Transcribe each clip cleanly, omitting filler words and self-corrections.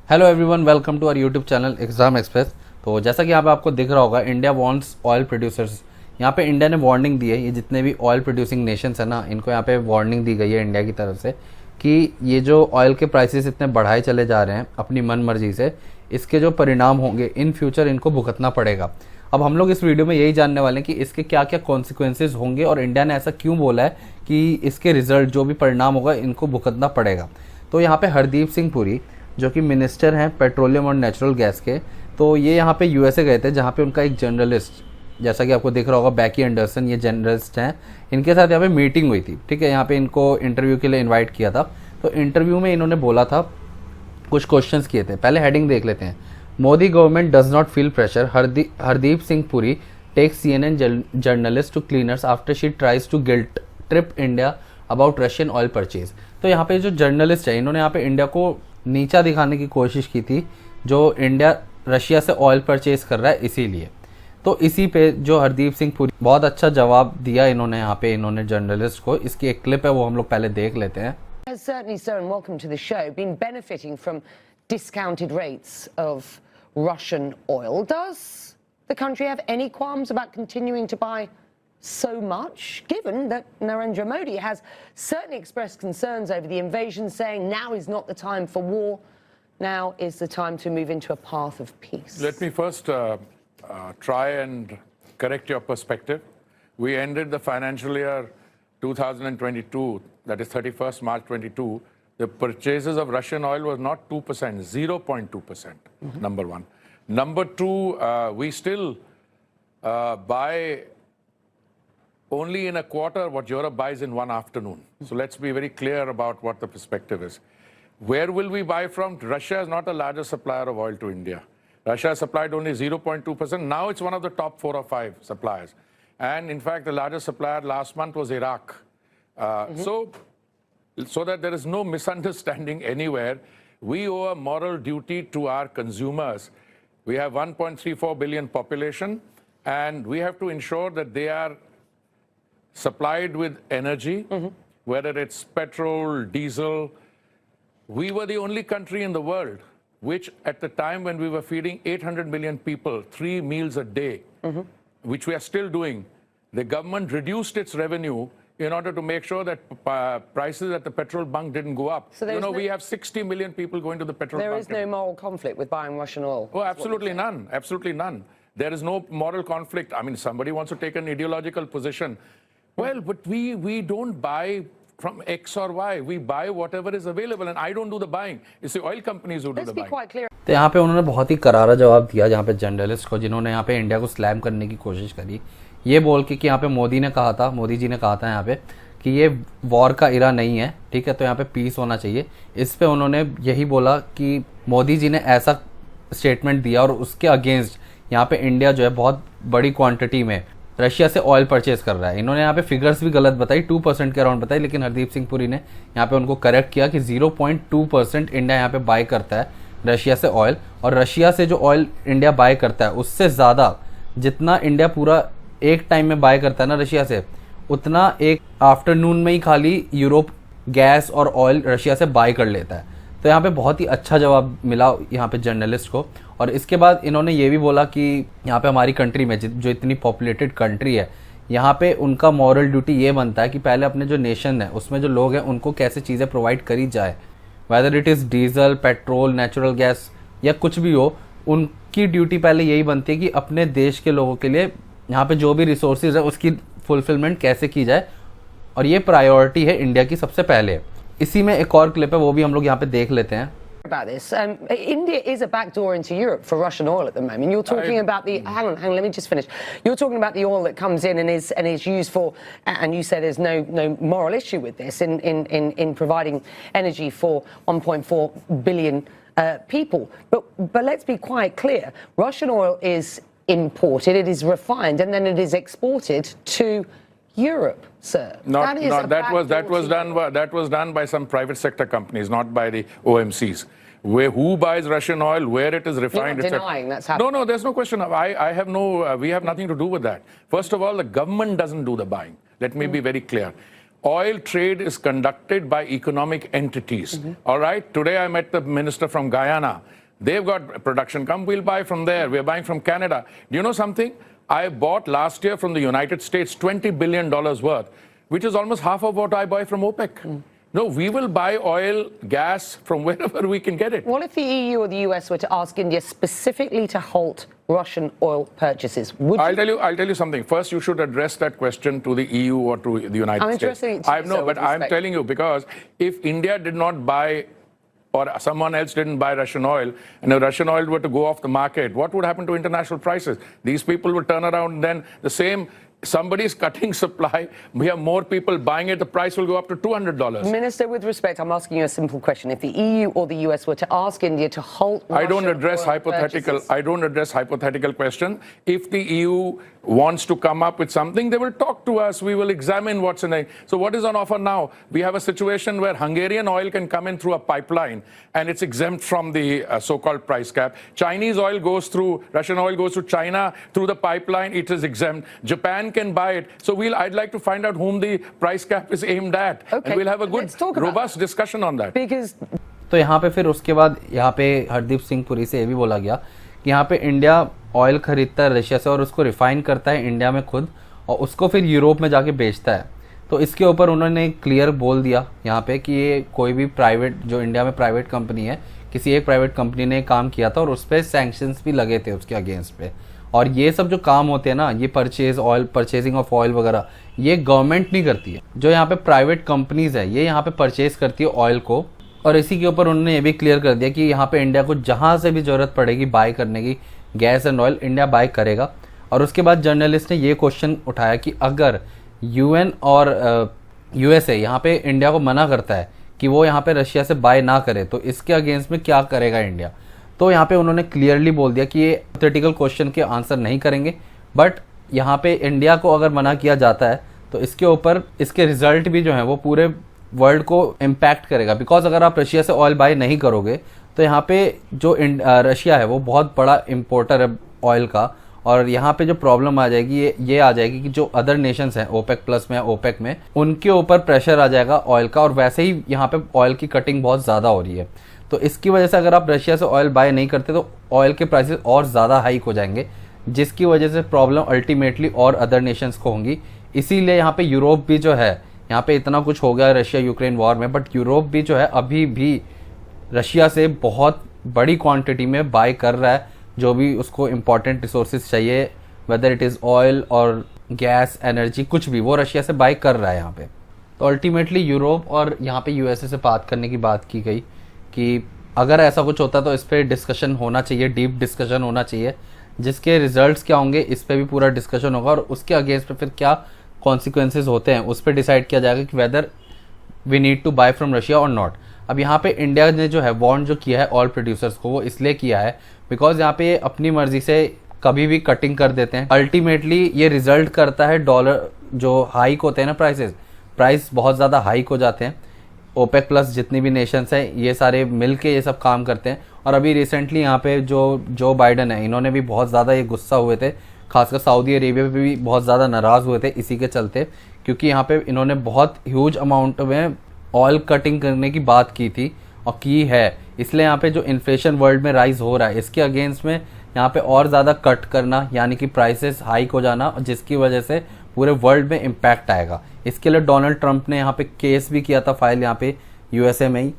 Hello everyone, welcome to our YouTube channel exam express. तो जैसा कि यहाँ पे आपको दिख रहा होगा, इंडिया वांट्स ऑयल प्रोड्यूसर्स। यहाँ पे इंडिया ने वार्निंग दी है, ये जितने भी ऑयल प्रोड्यूसिंग नेशंस है ना, इनको यहाँ पे वार्निंग दी गई है इंडिया की तरफ से कि ये जो ऑयल के प्राइसेस इतने बढ़ाए चले जा रहे हैं अपनी मन मर्जी से, इसके जो परिणाम होंगे इन फ्यूचर इनको भुगतना पड़ेगा। अब हम लोग इस वीडियो में यही जानने वाले हैं कि इसके क्या क्या कॉन्सिक्वेंसेज होंगे और इंडिया ने ऐसा क्यों बोला है कि इसके रिजल्ट जो भी परिणाम होगा इनको भुगतना पड़ेगा। तो यहाँ पे हरदीप सिंह पुरी जो कि मिनिस्टर हैं पेट्रोलियम और नेचुरल गैस के, तो ये यहाँ पे यूएसए गए थे, जहाँ पे उनका एक जर्नलिस्ट, जैसा कि आपको दिख रहा होगा बैकी एंडरसन, ये जर्नलिस्ट हैं, इनके साथ यहाँ पे मीटिंग हुई थी। ठीक है, यहाँ पे इनको इंटरव्यू के लिए इनवाइट किया था। तो इंटरव्यू में इन्होंने बोला था, कुछ क्वेश्चंस किए थे। पहले हेडिंग देख लेते हैं। Modi government does not feel pressure, Hardeep Singh Puri takes CNN journalist to cleaners after she tries to guilt trip India about Russian oil purchase. तो यहाँ पे जो जर्नलिस्ट है, इन्होंने यहाँ पे इंडिया को नीचा दिखाने की कोशिश की थी, जो इंडिया रशिया से ऑयल परचेज कर रहा है इसीलिए। तो इसी पे जो हरदीप सिंह पुरी बहुत अच्छा जवाब दिया इन्होंने यहाँ पे जर्नलिस्ट को। इसकी एक क्लिप है, वो हम लोग पहले देख लेते हैं। Certainly so, and welcome to the show. Been benefiting from discounted rates of Russian oil. Does the country have any qualms about continuing to buy so much, given that Narendra Modi has certainly expressed concerns over the invasion, saying now is not the time for war, now is the time to move into a path of peace? Let me first try and correct your perspective. We ended the financial year 2022, that is 31st March 22, the purchases of Russian oil was not 2%, 0.2%, number one. Number two, we still buy only in a quarter what Europe buys in one afternoon. So let's be very clear about what the perspective is. Where will we buy from? Russia is not a larger supplier of oil to India. Russia supplied only 0.2%. Now it's one of the top 4 or 5 suppliers. And in fact, the largest supplier last month was Iraq. So that there is no misunderstanding anywhere, we owe a moral duty to our consumers. We have 1.34 billion population, and we have to ensure that they are supplied with energy, whether it's petrol, diesel. We were the only country in the world which, at the time when we were feeding 800 million people 3 meals a day, which we are still doing, the government reduced its revenue in order to make sure that prices at the petrol bunk didn't go up. So we have 60 million people going to the petrol bunk. There is no moral conflict with buying Russian oil? Oh, absolutely none. Absolutely none. There is no moral conflict. I mean, somebody wants to take an ideological position. Well, but we don't buy from X or Y. We buy whatever is available, and I don't do the buying. It's the oil companies who do the buying. Let's be quite clear. तो यहाँ पे उन्होंने बहुत ही करारा जवाब दिया जहाँ पे जर्नलिस्ट को, जिन्होंने यहाँ पे इंडिया को स्लैम करने की कोशिश करी, ये बोल के कि यहाँ पे मोदी जी ने कहा था यहाँ पे कि ये वॉर का इरा नहीं है, ठीक है, तो यहाँ पे पीस होना चाहिए। इस पे उन्होंने यही बोला कि मोदी जी ने ऐसा स्टेटमेंट दिया और उसके अगेंस्ट यहाँ पे इंडिया जो है बहुत बड़ी क्वांटिटी में रशिया से ऑयल परचेज कर रहा है। इन्होंने यहाँ पे फिगर्स भी गलत बताई, 2% के अराउंड बताई, लेकिन हरदीप सिंह पुरी ने यहाँ पे उनको करेक्ट किया कि 0.2% इंडिया यहाँ पे बाय करता है रशिया से ऑयल, और रशिया से जो ऑयल इंडिया बाय करता है उससे ज़्यादा जितना इंडिया पूरा एक टाइम में बाय करता है ना रशिया से, उतना एक आफ्टरनून में ही खाली यूरोप गैस और ऑयल रशिया से बाय कर लेता है। तो यहाँ पे बहुत ही अच्छा जवाब मिला यहाँ पे जर्नलिस्ट को। और इसके बाद इन्होंने ये भी बोला कि यहाँ पे हमारी कंट्री में जो इतनी पॉपुलेटेड कंट्री है, यहाँ पे उनका मॉरल ड्यूटी ये बनता है कि पहले अपने जो नेशन है उसमें जो लोग हैं उनको कैसे चीज़ें प्रोवाइड करी जाए, whether it is diesel, petrol, natural gas या कुछ भी हो, उनकी ड्यूटी पहले यही बनती है कि अपने देश के लोगों के लिए यहाँ पे जो भी रिसोर्सेज है उसकी फुलफिलमेंट कैसे की जाए, और ये प्रायोरिटी है इंडिया की सबसे पहले। इसी में एक और क्लिप है, वो भी हम लोग यहाँ पे देख लेते हैं। About this, India is a backdoor into Europe for Russian oil at the moment. You're talking about the hang on, let me just finish. You're talking about the oil that comes in and is used for, and you say there's no moral issue with this in providing energy for 1.4 billion people. But let's be quite clear: Russian oil is imported, it is refined, and then it is exported to Europe, sir. That was done by some private sector companies, not by the OMCs. Who buys Russian oil, where it is refined? You're not denying that's happening. No, there's no question. We have nothing to do with that. First of all, the government doesn't do the buying. Let me be very clear. oil trade is conducted by economic entities. All right. Today I met the minister from Guyana. They've got production. Come, we'll buy from there. We're buying from Canada. Do you know something? I bought last year from the United States $20 billion worth, which is almost half of what I buy from OPEC. No, we will buy oil, gas from wherever we can get it. What if the EU or the US were to ask India specifically to halt Russian oil purchases? Would I'll tell you something. First, you should address that question to the EU or to the United States. addressing it to you, sir, but with I'm respect. telling you, because if India did not buy or someone else didn't buy Russian oil, and if Russian oil were to go off the market, what would happen to international prices? These people would turn around and then the same, somebody's cutting supply, we have more people buying it, the price will go up to $200. Minister, with respect, I'm asking you a simple question. If the EU or the US were to ask India to halt I don't Russian address oil hypothetical. purchases- I don't address hypothetical questions. If the EU wants to come up with something, they will talk to us. We will examine what's in it. So what is on offer now? We have a situation where Hungarian oil can come in through a pipeline and it's exempt from the so-called price cap. Chinese oil goes through, Russian oil goes to China through the pipeline. It is exempt. Japan can buy it. So I'd like to find out whom the price cap is aimed at. Okay, And we'll have a good, let's talk about robust discussion on that. Because तो यहाँ पे फिर उसके बाद यहाँ पे हरदीप सिंह पुरी से ये भी बोला गया कि यहाँ पे इंडिया ऑयल खरीदता है रशिया से और उसको रिफाइन करता है इंडिया में खुद और उसको फिर यूरोप में जाके बेचता है। तो इसके ऊपर उन्होंने क्लियर बोल दिया यहाँ पे कि ये कोई भी प्राइवेट, जो इंडिया में प्राइवेट कंपनी है, किसी एक प्राइवेट कंपनी ने काम किया था और उस पर सैंक्शंस भी लगे थे उसके अगेंस्ट पे। और ये सब जो काम होते हैं ना, ये परचेजिंग ऑफ ऑयल वगैरह, ये गवर्नमेंट नहीं करती है। जो यहाँ पे प्राइवेट कंपनीज है ये यहाँ पे परचेज करती है ऑयल को। और इसी के ऊपर उन्होंने ये भी क्लियर कर दिया कि यहाँ पे इंडिया को जहाँ से भी ज़रूरत पड़ेगी बाय करने की gas and oil, India by करेगा। और उसके बाद जर्नलिस्ट ने ये क्वेश्चन उठाया कि अगर यूएन और यूएसए यहाँ पे इंडिया को मना करता है कि वो यहाँ पे रशिया से बाय ना करे तो इसके अगेंस्ट में क्या करेगा इंडिया। तो यहाँ पे उन्होंने क्लियरली बोल दिया कि ये हिपोथेटिकल क्वेश्चन के आंसर नहीं करेंगे, बट यहाँ पे इंडिया को अगर मना किया जाता है तो इसके ऊपर इसके रिजल्ट भी जो है वो पूरे वर्ल्ड को इम्पैक्ट करेगा। बिकॉज अगर आप रशिया से ऑयल बाय नहीं करोगे तो यहाँ पे जो रशिया है वो बहुत बड़ा इम्पोर्टर है ऑयल का, और यहाँ पे जो प्रॉब्लम आ जाएगी ये आ जाएगी कि जो अदर नेशंस हैं ओपेक प्लस में, ओपेक में, उनके ऊपर प्रेशर आ जाएगा ऑयल का। और वैसे ही यहाँ पे ऑयल की कटिंग बहुत ज़्यादा हो रही है, तो इसकी वजह से अगर आप रशिया से ऑयल बाय नहीं करते तो ऑयल के प्राइसेस और ज़्यादा हाइक हो जाएंगे, जिसकी वजह से प्रॉब्लम अल्टीमेटली और अदर नेशंस को होंगी। इसीलिए यहाँ पे यूरोप भी जो है, यहाँ पे इतना कुछ हो गया रशिया यूक्रेन वॉर में, बट यूरोप भी जो है अभी भी रशिया से बहुत बड़ी क्वांटिटी में बाय कर रहा है जो भी उसको इम्पॉर्टेंट रिसोर्सेज चाहिए, वेदर इट इज़ ऑयल और गैस, एनर्जी, कुछ भी वो रशिया से बाय कर रहा है यहाँ पे। तो अल्टीमेटली यूरोप और यहाँ पे यूएसए से बात करने की बात की गई कि अगर ऐसा कुछ होता तो इस पर डिस्कशन होना चाहिए, डीप डिस्कशन होना चाहिए, जिसके रिजल्ट्स क्या होंगे इस पर भी पूरा डिस्कशन होगा और उसके अगेंस्ट पे फिर क्या कॉन्सिक्वेंसेज होते हैं उस पर डिसाइड किया जाएगा कि whether we need to buy from Russia और नॉट। अब यहाँ पे इंडिया ने जो है वार्न जो किया है ऑयल प्रोड्यूसर्स को, वो इसलिए किया है बिकॉज यहाँ पे अपनी मर्जी से कभी भी कटिंग कर देते हैं। अल्टीमेटली ये रिजल्ट करता है डॉलर जो हाइक होते हैं ना, प्राइस बहुत ज़्यादा हाइक हो जाते हैं। ओपेक प्लस जितनी भी नेशंस हैं ये सारे मिल के ये सब काम करते हैं। और अभी रिसेंटली यहाँ पे जो बाइडन है, इन्होंने भी बहुत ज़्यादा ये गुस्सा हुए थे, खासकर सऊदी अरेबिया पे भी बहुत ज़्यादा नाराज़ हुए थे इसी के चलते, क्योंकि यहाँ पे इन्होंने बहुत ह्यूज अमाउंट में ऑयल कटिंग करने की बात की थी और की है। इसलिए यहाँ पे जो इन्फ्लेशन वर्ल्ड में राइज हो रहा है इसके अगेंस्ट में यहाँ पे और ज़्यादा कट करना, यानी कि प्राइसेस हाइक हो जाना, जिसकी वजह से पूरे वर्ल्ड में इम्पैक्ट आएगा। इसके लिए डोनाल्ड ट्रंप ने यहाँ पे केस भी किया था फाइल यहाँ पे यूएसए में ही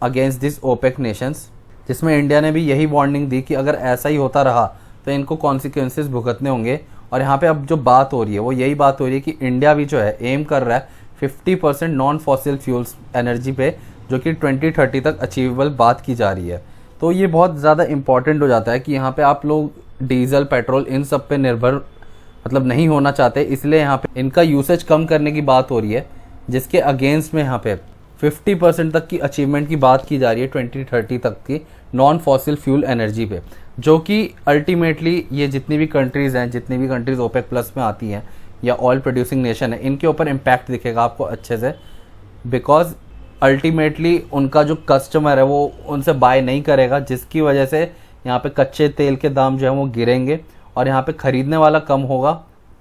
अगेंस्ट दिस ओपेक नेशंस, जिसमें इंडिया ने भी यही वार्निंग दी कि अगर ऐसा ही होता रहा तो इनको कॉन्सिक्वेंसेस भुगतने होंगे। और यहाँ पे अब जो बात हो रही है वो यही बात हो रही है कि इंडिया भी जो है एम कर रहा है 50% नॉन फॉसिल फ्यूल्स एनर्जी पे, जो कि 2030 तक अचीवेबल बात की जा रही है। तो ये बहुत ज़्यादा इंपॉर्टेंट हो जाता है कि यहाँ पे आप लोग डीजल, पेट्रोल, इन सब पे निर्भर मतलब नहीं होना चाहते, इसलिए यहाँ पे इनका यूसेज कम करने की बात हो रही है, जिसके अगेंस्ट में यहाँ पे 50% तक की अचीवमेंट की बात की जा रही है 2030 तक की नॉन फॉसिल फ्यूल एनर्जी पे, जो कि अल्टीमेटली ये जितनी भी कंट्रीज़ हैं, जितनी भी कंट्रीज़ ओपेक प्लस में आती हैं या ऑयल प्रोड्यूसिंग नेशन है, इनके ऊपर इम्पैक्ट दिखेगा आपको अच्छे से। बिकॉज अल्टीमेटली उनका जो कस्टमर है वो उनसे बाय नहीं करेगा, जिसकी वजह से यहाँ पे कच्चे तेल के दाम जो है वो गिरेंगे और यहाँ पे ख़रीदने वाला कम होगा।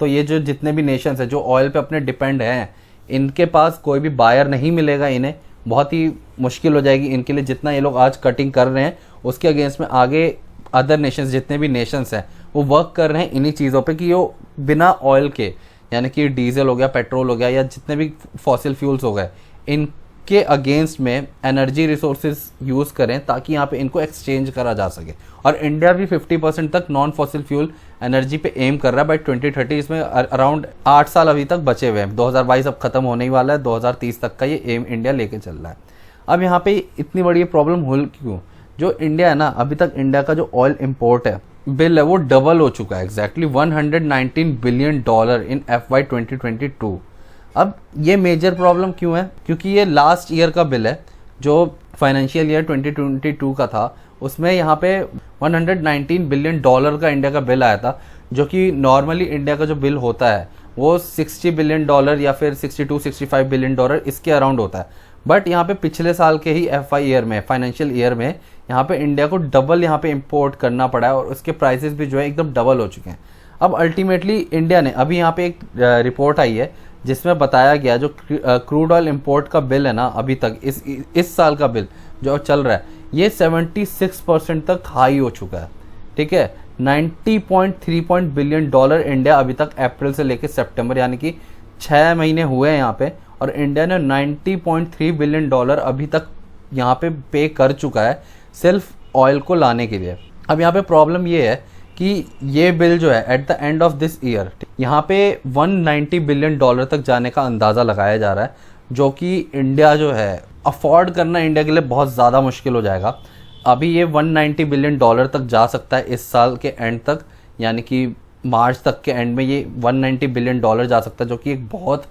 तो ये जो जितने भी नेशंस हैं जो ऑयल पे अपने डिपेंड हैं, इनके पास कोई भी बायर नहीं मिलेगा, इन्हें बहुत ही मुश्किल हो जाएगी इनके लिए। जितना ये लोग आज कटिंग कर रहे हैं उसके अगेंस्ट में आगे अदर नेशंस, जितने भी नेशंस हैं वो वर्क कर रहे हैं इन्हीं चीज़ों पे कि वो बिना ऑयल के, यानी कि डीजल हो गया, पेट्रोल हो गया, या जितने भी फॉसिल फ्यूल्स हो गए, इनके अगेंस्ट में एनर्जी रिसोर्सेज यूज़ करें ताकि यहाँ पे इनको एक्सचेंज करा जा सके। और इंडिया भी 50% तक नॉन फॉसिल फ्यूल एनर्जी पे एम कर रहा है बाई 2030। इसमें अराउंड 8 साल अभी तक बचे हुए हैं, 2022 अब खत्म होने ही वाला है, 2030 तक का ये एम इंडिया लेके चल रहा है। अब यहाँ पे इतनी बड़ी प्रॉब्लम हो क्यों? जो इंडिया है ना, अभी तक इंडिया का जो ऑयल इम्पोर्ट है बिल है वो डबल हो चुका है, एग्जैक्टली $119 बिलियन इन FY 2022। अब ये मेजर प्रॉब्लम क्यों है? क्योंकि ये लास्ट ईयर का बिल है, जो फाइनेंशियल ईयर 2022 का था, उसमें यहाँ पे $119 बिलियन का इंडिया का बिल आया था, जो कि नॉर्मली इंडिया का जो बिल होता है वो $60 बिलियन या फिर $62-65 बिलियन इसके अराउंड होता है। बट यहाँ पे पिछले साल के ही FY ईयर में, फाइनेंशियल ईयर में, यहाँ पे इंडिया को डबल यहाँ पे इंपोर्ट करना पड़ा है और उसके प्राइसेस भी जो है एकदम डबल हो चुके हैं। अब अल्टीमेटली इंडिया ने, अभी यहाँ पे एक रिपोर्ट आई है जिसमें बताया गया जो क्रूड ऑयल इंपोर्ट का बिल है ना, अभी तक इस साल का बिल जो चल रहा है ये 76% तक हाई हो चुका है। ठीक है, $90.3 बिलियन इंडिया अभी तक अप्रैल से लेकर सितंबर, यानी कि 6 महीने हुए हैं यहाँ पे, और इंडिया ने $90.3 बिलियन अभी तक यहाँ पे कर चुका है सिर्फ ऑयल को लाने के लिए। अब यहाँ पे प्रॉब्लम ये है कि ये बिल जो है at the end of this year यहाँ पे $190 बिलियन तक जाने का अंदाज़ा लगाया जा रहा है, जो कि इंडिया जो है अफोर्ड करना इंडिया के लिए बहुत ज़्यादा मुश्किल हो जाएगा। अभी ये $190 बिलियन तक जा सकता है इस साल के एंड तक, यानी कि मार्च तक के एंड में ये $190 बिलियन जा सकता है, जो कि एक बहुत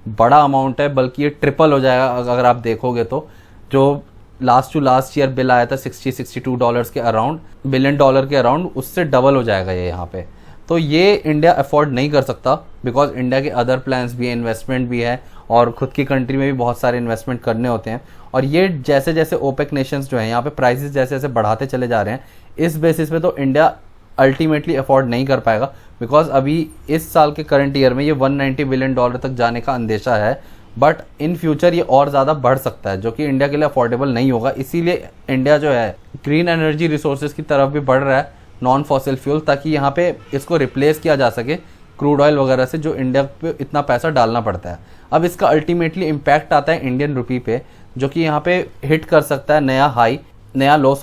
बड़ा अमाउंट है, बल्कि ये ट्रिपल हो जाएगा अगर आप देखोगे तो। जो last to last year bill आया था $60-62 के अराउंड, बिलियन के अराउंड, उससे डबल हो जाएगा ये यहाँ पे। तो ये इंडिया अफोर्ड नहीं कर सकता, बिकॉज इंडिया के अदर प्लान्स भी है, इन्वेस्टमेंट भी है, और खुद की कंट्री में भी बहुत सारे इन्वेस्टमेंट करने होते हैं। और ये जैसे जैसे ओपेक नेशंस जो हैं यहाँ पे प्राइसेस जैसे जैसे बढ़ाते चले जा रहे हैं, इस बेसिस पे तो इंडिया अल्टीमेटली अफोर्ड नहीं कर पाएगा, बिकॉज अभी इस साल के करंट ईयर में ये $190 बिलियन तक जाने का अंदेशा है, बट इन फ्यूचर ये और ज़्यादा बढ़ सकता है, जो कि इंडिया के लिए अफोर्डेबल नहीं होगा। इसीलिए इंडिया जो है ग्रीन एनर्जी रिसोर्सेज की तरफ भी बढ़ रहा है, नॉन फॉसिल फ्यूल, ताकि यहाँ पे इसको रिप्लेस किया जा सके क्रूड ऑयल वगैरह से, जो इंडिया पे इतना पैसा डालना पड़ता है। अब इसका अल्टीमेटली इम्पैक्ट आता है इंडियन रुपी पे, जो कि यहाँ पे हिट कर सकता है नया लो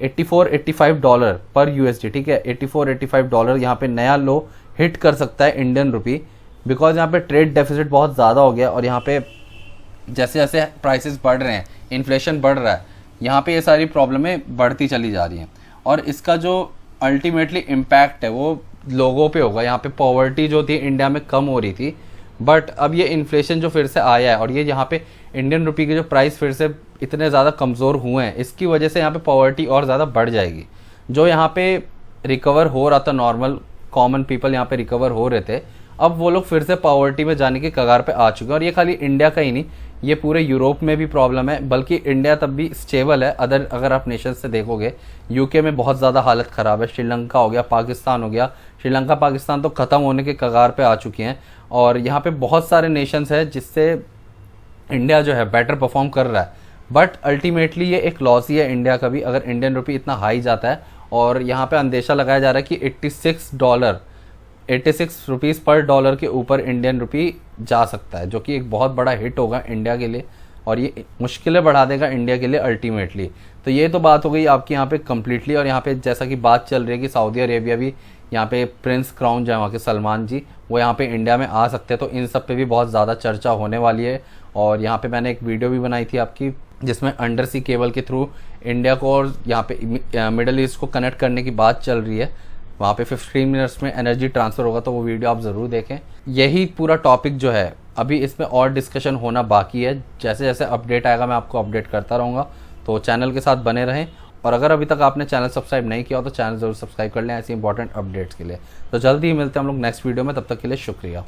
$84-85 पर USD। ठीक है, $84-85 यहाँ पे नया लो हिट कर सकता है इंडियन रुपी, बिकॉज यहाँ पे ट्रेड डेफिसिट बहुत ज़्यादा हो गया, और यहाँ पे जैसे जैसे प्राइसेस बढ़ रहे हैं, इन्फ्लेशन बढ़ रहा है, यहाँ पे ये सारी प्रॉब्लमें बढ़ती चली जा रही हैं, और इसका जो अल्टीमेटली इम्पैक्ट है वो लोगों पे होगा। यहाँ पे पॉवर्टी जो थी इंडिया में कम हो रही थी, बट अब ये इन्फ्लेशन जो फिर से आया है, और ये यहाँ पे इंडियन रुपी के जो प्राइस फिर से इतने ज़्यादा कमज़ोर हुए हैं, इसकी वजह से यहाँ पे पॉवर्टी और ज़्यादा बढ़ जाएगी। जो यहाँ पे रिकवर हो रहा था, नॉर्मल कॉमन पीपल यहाँ पे रिकवर हो रहे थे, अब वो लोग फिर से पॉवर्टी में जाने के कगार पे आ चुके हैं। और ये खाली इंडिया का ही नहीं, ये पूरे यूरोप में भी प्रॉब्लम है, बल्कि इंडिया तब भी स्टेबल है। अगर आप नेशन से देखोगे, यूके में बहुत ज़्यादा हालत ख़राब है, श्रीलंका हो गया, पाकिस्तान हो गया, श्रीलंका पाकिस्तान तो ख़त्म होने के कगार पे आ चुकी हैं, और यहाँ पे बहुत सारे नेशंस हैं जिससे इंडिया जो है बेटर परफॉर्म कर रहा है। बट अल्टीमेटली ये एक लॉस ही है इंडिया का भी, अगर इंडियन रुपी इतना हाई जाता है। और यहाँ पे अंदेशा लगाया जा रहा है कि 86 रुपीज़ पर डॉलर के ऊपर इंडियन रुपी जा सकता है, जो कि एक बहुत बड़ा हिट होगा इंडिया के लिए, और ये मुश्किलें बढ़ा देगा इंडिया के लिए अल्टीमेटली। तो ये तो बात हो गई आपकी यहाँ पे कम्प्लीटली। और यहाँ पे जैसा कि बात चल रही है कि सऊदी अरेबिया भी यहाँ पे प्रिंस क्राउन जो है वहाँ के सलमान जी, वो यहाँ पे इंडिया में आ सकते हैं, तो इन सब पे भी बहुत ज़्यादा चर्चा होने वाली है। और यहाँ पे मैंने एक वीडियो भी बनाई थी आपकी, जिसमें अंडर सी केबल के थ्रू इंडिया को और यहाँ पे मिडल ईस्ट को कनेक्ट करने की बात चल रही है। वहाँ पे 15 मिनट्स में एनर्जी ट्रांसफ़र होगा, तो वो वीडियो आप ज़रूर देखें। यही पूरा टॉपिक जो है अभी इसमें और डिस्कशन होना बाकी है, जैसे जैसे अपडेट आएगा मैं आपको अपडेट करता रहूँगा, तो चैनल के साथ बने रहें। और अगर अभी तक आपने चैनल सब्सक्राइब नहीं किया हो तो चैनल ज़रूर सब्सक्राइब कर लें ऐसी इंपॉर्टेंट अपडेट्स के लिए। तो जल्दी ही मिलते हैं हम लोग नेक्स्ट वीडियो में, तब तक के लिए शुक्रिया।